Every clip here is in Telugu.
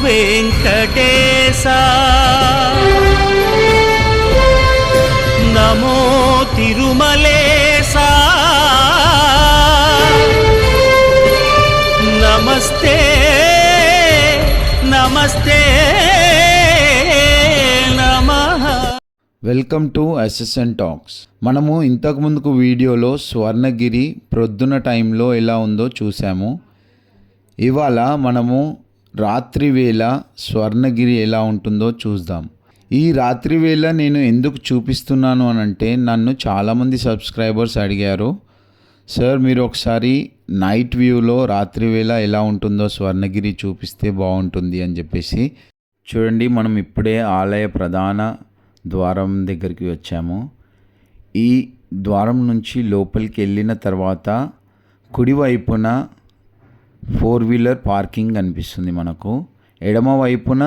వెంకటేశా నమో తిరుమలేశా నమస్తే నమస్తే నమః. Welcome to SSN talks. మనము ఇంతకుముందుకు వీడియోలో స్వర్ణగిరి ప్రొద్దున టైంలో ఎలా ఉందో చూసాము. ఇవాళ మనము రాత్రి వేళ స్వర్ణగిరి ఎలా ఉంటుందో చూద్దాం. ఈ రాత్రి వేళ నేను ఎందుకు చూపిస్తున్నాను అని అంటే, నన్ను చాలామంది సబ్స్క్రైబర్స్ అడిగారు, సార్ మీరు ఒకసారి నైట్ వ్యూలో రాత్రి వేళ ఎలా ఉంటుందో స్వర్ణగిరి చూపిస్తే బాగుంటుంది అని చెప్పేసి. చూడండి, మనం ఇప్పుడే ఆలయ ప్రధాన ద్వారం దగ్గరికి వచ్చాము. ఈ ద్వారం నుంచి లోపలికి వెళ్ళిన తర్వాత కుడివైపున 4-వీలర్ పార్కింగ్ కనిపిస్తుంది మనకు, ఎడమ వైపున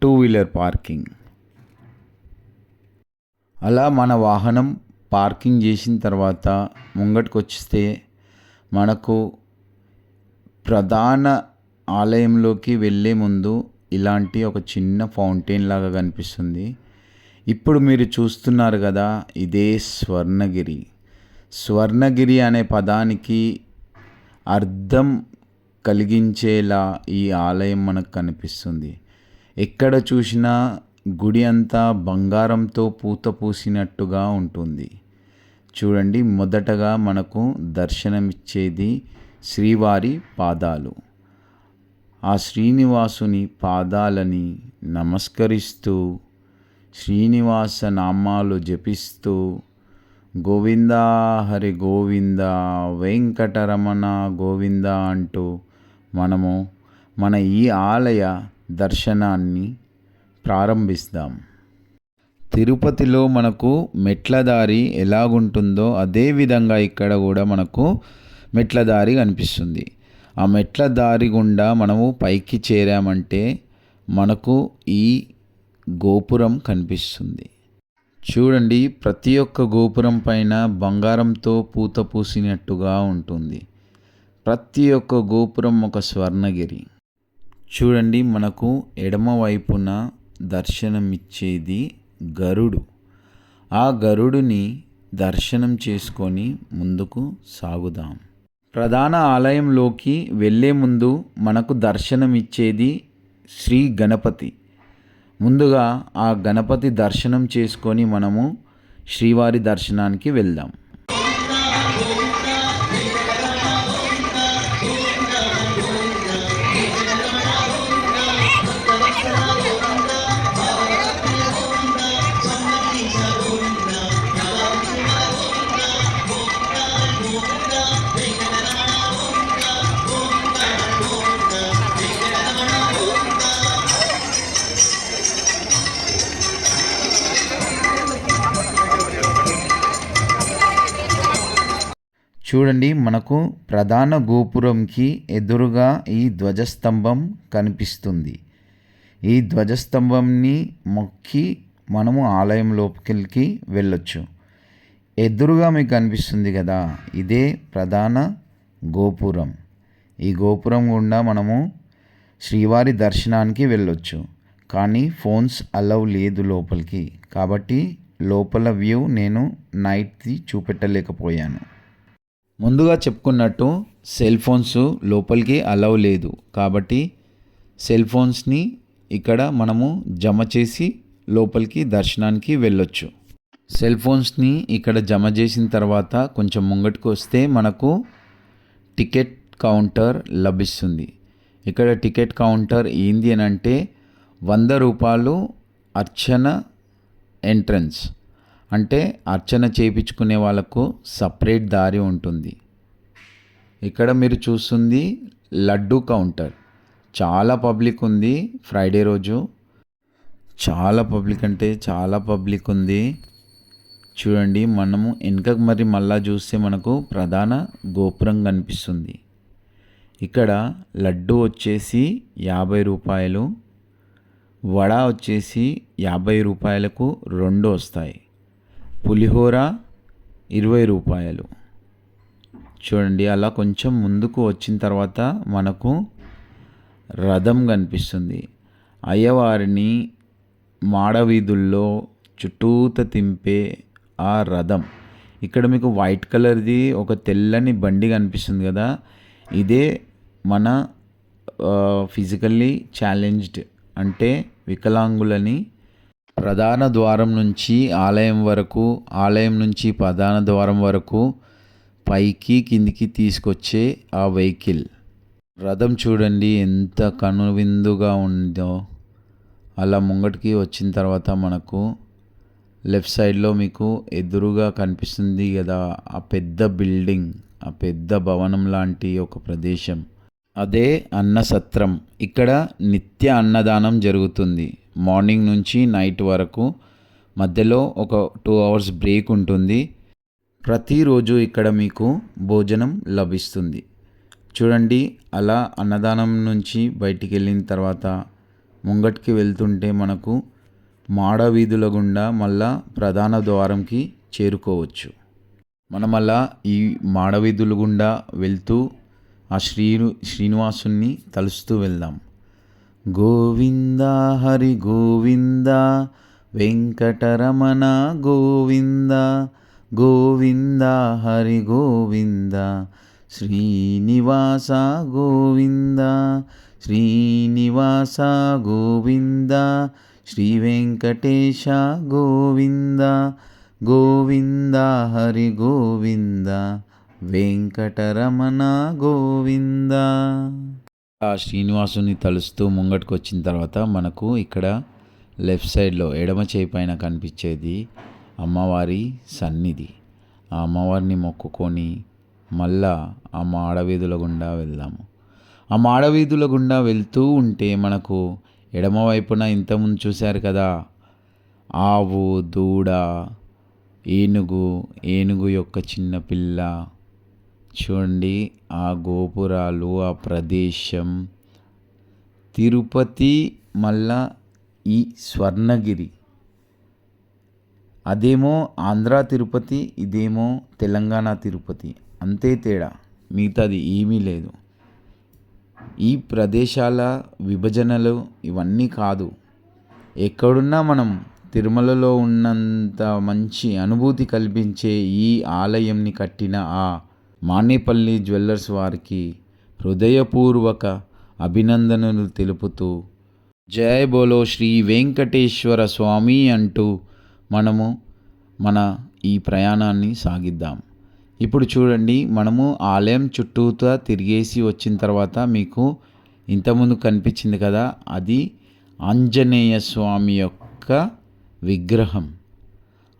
2-వీలర్ పార్కింగ్. అలా మన వాహనం పార్కింగ్ చేసిన తర్వాత ముంగటికి వస్తే మనకు ప్రధాన ఆలయంలోకి వెళ్ళే ముందు ఇలాంటి ఒక చిన్న ఫౌంటైన్ లాగా కనిపిస్తుంది. ఇప్పుడు మీరు చూస్తున్నారు కదా, ఇదే స్వర్ణగిరి. స్వర్ణగిరి అనే పదానికి అర్థం కలిగించేలా ఈ ఆలయం మనకు కనిపిస్తుంది. ఎక్కడ చూసినా గుడి అంతా బంగారంతో పూత పూసినట్టుగా ఉంటుంది. చూడండి, మొదటగా మనకు దర్శనమిచ్చేది శ్రీవారి పాదాలు. ఆ శ్రీనివాసుని పాదాలని నమస్కరిస్తూ శ్రీనివాస నామాలు జపిస్తూ గోవింద హరి గోవింద వెంకటరమణ గోవింద అంటూ మనము మన ఈ ఆలయ దర్శనాన్ని ప్రారంభిస్తాం. తిరుపతిలో మనకు మెట్ల దారి ఎలాగుంటుందో అదే విధంగా ఇక్కడ కూడా మనకు మెట్ల దారి కనిపిస్తుంది. ఆ మెట్ల దారి గుండా మనము పైకి చేరామంటే మనకు ఈ గోపురం కనిపిస్తుంది. చూడండి, ప్రతి ఒక్క గోపురం పైన బంగారంతో పూత పూసినట్టుగా ఉంటుంది. ప్రతి ఒక్క గోపురం ఒక స్వర్ణగిరి. చూడండి, మనకు ఎడమ వైపున దర్శనమిచ్చేది గరుడు. ఆ గరుడుని దర్శనం చేసుకొని ముందుకు సాగుదాం. ప్రధాన ఆలయంలోకి వెళ్ళే ముందు మనకు దర్శనమిచ్చేది శ్రీ గణపతి. ముందుగా ఆ గణపతి దర్శనం చేసుకొని మనము శ్రీవారి దర్శనానికి వెళ్దాం. చూడండి, మనకు ప్రధాన గోపురంకి ఎదురుగా ఈ ధ్వజస్తంభం కనిపిస్తుంది. ఈ ధ్వజస్తంభంని మొక్కి మనము ఆలయం లోపలికి వెళ్ళొచ్చు. ఎదురుగా మీకు కనిపిస్తుంది కదా, ఇదే ప్రధాన గోపురం. ఈ గోపురం గుండా మనము శ్రీవారి దర్శనానికి వెళ్ళొచ్చు. కానీ ఫోన్స్ అలౌ లేదు లోపలికి, కాబట్టి లోపల వ్యూ నేను నైట్ది చూపెట్టలేకపోయాను. ముందుగా చెప్పుకున్నట్టు సెల్ ఫోన్స్ లోపలికి అలౌ లేదు, కాబట్టి సెల్ ఫోన్స్ని ఇక్కడ మనము జమ చేసి లోపలికి దర్శనానికి వెళ్ళొచ్చు. సెల్ ఫోన్స్ని ఇక్కడ జమ చేసిన తర్వాత కొంచెం ముంగటికి వస్తే మనకు టికెట్ కౌంటర్ లభిస్తుంది. ఇక్కడ టికెట్ కౌంటర్ ఏంది అని అంటే 100 రూపాయలు అర్చన ఎంట్రన్స్. అంటే అర్చన చేయించుకునే వాళ్ళకు సపరేట్ దారి ఉంటుంది. ఇక్కడ మీరు చూస్తుంది లడ్డు కౌంటర్. చాలా పబ్లిక్ ఉంది ఫ్రైడే రోజు. చాలా పబ్లిక్ అంటే చాలా పబ్లిక్ ఉంది. చూడండి, మనము వెనుకకు మళ్ళా చూస్తే మనకు ప్రధాన గోపురం కనిపిస్తుంది. ఇక్కడ లడ్డు వచ్చేసి 50 రూపాయలు, వడ వచ్చేసి 50 రూపాయలకు 2 వస్తాయి. పులిహోర 20 రూపాయలు. చూడండి, అలా కొంచెం ముందుకు వచ్చిన తర్వాత మనకు రథం కనిపిస్తుంది. అయ్యవారిని మాడవీధుల్లో చుట్టూత తింపే ఆ రథం. ఇక్కడ మీకు వైట్ కలర్ది ఒక తెల్లని బండి కనిపిస్తుంది కదా, ఇదే మన ఫిజికల్లీ ఛాలెంజ్డ్ అంటే వికలాంగులని ప్రధాన ద్వారం నుంచి ఆలయం వరకు, ఆలయం నుంచి ప్రధాన ద్వారం వరకు పైకి కిందికి తీసుకొచ్చే ఆ వెహికల్ రథం చూడండి ఎంత కనువిందుగా ఉందో. అలా ముంగటికి వచ్చిన తర్వాత మనకు లెఫ్ట్ సైడ్లో మీకు ఎదురుగా కనిపిస్తుంది కదా ఆ పెద్ద బిల్డింగ్, ఆ పెద్ద భవనం లాంటి ఒక ప్రదేశం, అదే అన్నసత్రం. ఇక్కడ నిత్య అన్నదానం జరుగుతుంది. మార్నింగ్ నుంచి నైట్ వరకు, మధ్యలో ఒక 2 hours బ్రేక్ ఉంటుంది. ప్రతిరోజు ఇక్కడ మీకు భోజనం లభిస్తుంది. చూడండి, అలా అన్నదానం నుంచి బయటికి వెళ్ళిన తర్వాత ముంగటికి వెళ్తుంటే మనకు మాడవీధుల గుండా మళ్ళా ప్రధాన ద్వారంకి చేరుకోవచ్చు. మనం అలా ఈ మాడవీధుల గుండా వెళ్తూ ఆ శ్రీనివాసుని తలుస్తూ వెళ్దాం. గోవింద హరి గోవింద వెంకటరమణ గోవింద, గోవింద హరి గోవింద శ్రీనివాస గోవింద, శ్రీనివాస గోవింద, శ్రీ వెంకటేశ గోవింద, గోవింద హరి గోవింద వెంకటరమణ గోవింద. ఆ శ్రీనివాసుని తలుస్తూ ముంగటికి వచ్చిన తర్వాత మనకు ఇక్కడ లెఫ్ట్ సైడ్లో ఎడమ చేయి పైన కనిపించేది అమ్మవారి సన్నిధి. ఆ అమ్మవారిని మొక్కుకొని మళ్ళా ఆ మాడవీధుల గుండా వెళ్దాము. ఆ మాడవీధుల గుండా వెళ్తూ ఉంటే మనకు ఎడమవైపున ఇంతకుముందు చూశారు కదా ఆవు, దూడ, ఏనుగు యొక్క చిన్న పిల్ల. చూడండి ఆ గోపురాలు, ఆ ప్రదేశం తిరుపతి, మళ్ళా ఈ స్వర్ణగిరి. అదేమో ఆంధ్ర తిరుపతి, ఇదేమో తెలంగాణ తిరుపతి, అంతే తేడా, మిగతాది ఏమీ లేదు. ఈ ప్రదేశాల విభజనలు ఇవన్నీ కాదు. ఎక్కడున్నా మనం తిరుమలలో ఉన్నంత మంచి అనుభూతి కల్పించే ఈ ఆలయంని కట్టిన ఆ మానేపల్లి జ్యువెల్లర్స్ వారికి హృదయపూర్వక అభినందనలు తెలుపుతూ జై బోలో శ్రీ వెంకటేశ్వర స్వామి అంటూ మనము మన ఈ ప్రయాణాన్ని సాగిద్దాం. ఇప్పుడు చూడండి, మనము ఆలయం చుట్టూతా తిరిగేసి వచ్చిన తర్వాత మీకు ఇంతకుముందు కనిపించింది కదా, అది ఆంజనేయ స్వామి యొక్క విగ్రహం.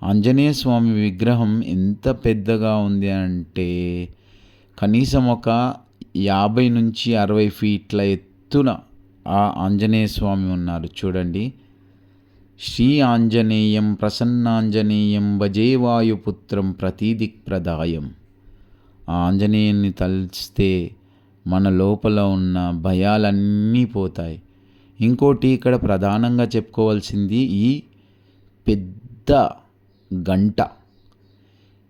ఆంజనేయ స్వామి విగ్రహం ఎంత పెద్దగా ఉంది అంటే కనీసం ఒక 50 నుంచి 60 ఫీట్ల ఎత్తున ఆ ఆంజనేయ స్వామి ఉన్నారు. చూడండి, శ్రీ ఆంజనేయం ప్రసన్నాంజనేయం భజే వాయుపుత్రం ప్రతీదిక్ప్రదాయం. ఆ ఆంజనేయుని తలిస్తే మన లోపల ఉన్న భయాలన్నీ పోతాయి. ఇంకోటి ఇక్కడ ప్రధానంగా చెప్పుకోవాల్సింది ఈ పెద్ద గంట.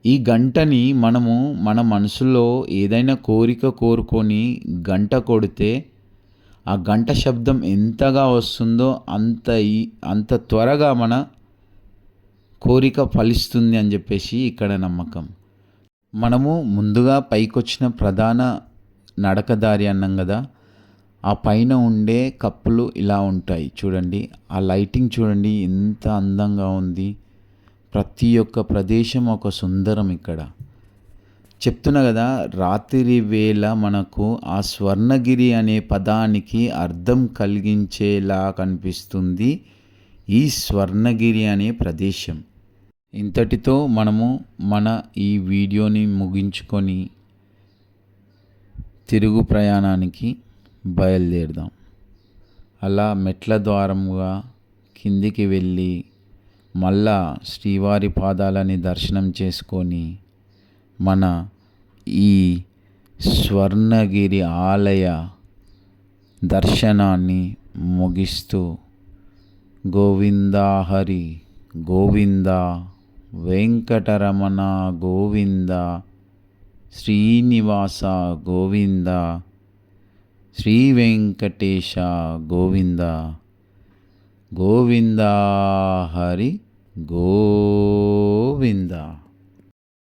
ఈ గంటని మనము మన మనసులో ఏదైనా కోరిక కోరుకొని గంట కొడితే ఆ గంట శబ్దం ఎంతగా వస్తుందో అంత త్వరగా మన కోరిక ఫలిస్తుంది అని చెప్పేసి ఇక్కడ నమ్మకం. మనము ముందుగా పైకొచ్చిన ప్రధాన నడకదారి అన్నాం కదా, ఆ పైన ఉండే కప్పులు ఇలా ఉంటాయి. చూడండి, ఆ లైటింగ్ చూడండి ఎంత అందంగా ఉంది. ప్రతి ఒక్క ప్రదేశం ఒక సుందరం. ఇక్కడ చెప్తున్నా కదా, రాత్రి వేళ మనకు ఆ స్వర్ణగిరి అనే పదానికి అర్థం కలిగించేలా కనిపిస్తుంది ఈ స్వర్ణగిరి అనే ప్రదేశం. ఇంతటితో మనము మన ఈ వీడియోని ముగించుకొని తిరుగు ప్రయాణానికి బయలుదేరుదాం. అలా మెట్ల ద్వారముగా కిందికి వెళ్ళి మళ్ళా శ్రీవారి పాదాలని దర్శనం చేసుకొని మన ఈ స్వర్ణగిరి ఆలయ దర్శనాన్ని ముగిస్తూ గోవిందా హరి గోవింద వెంకటరమణ గోవింద శ్రీనివాస గోవింద శ్రీ వెంకటేశ గోవింద గోవిందా హరి గోవిందా.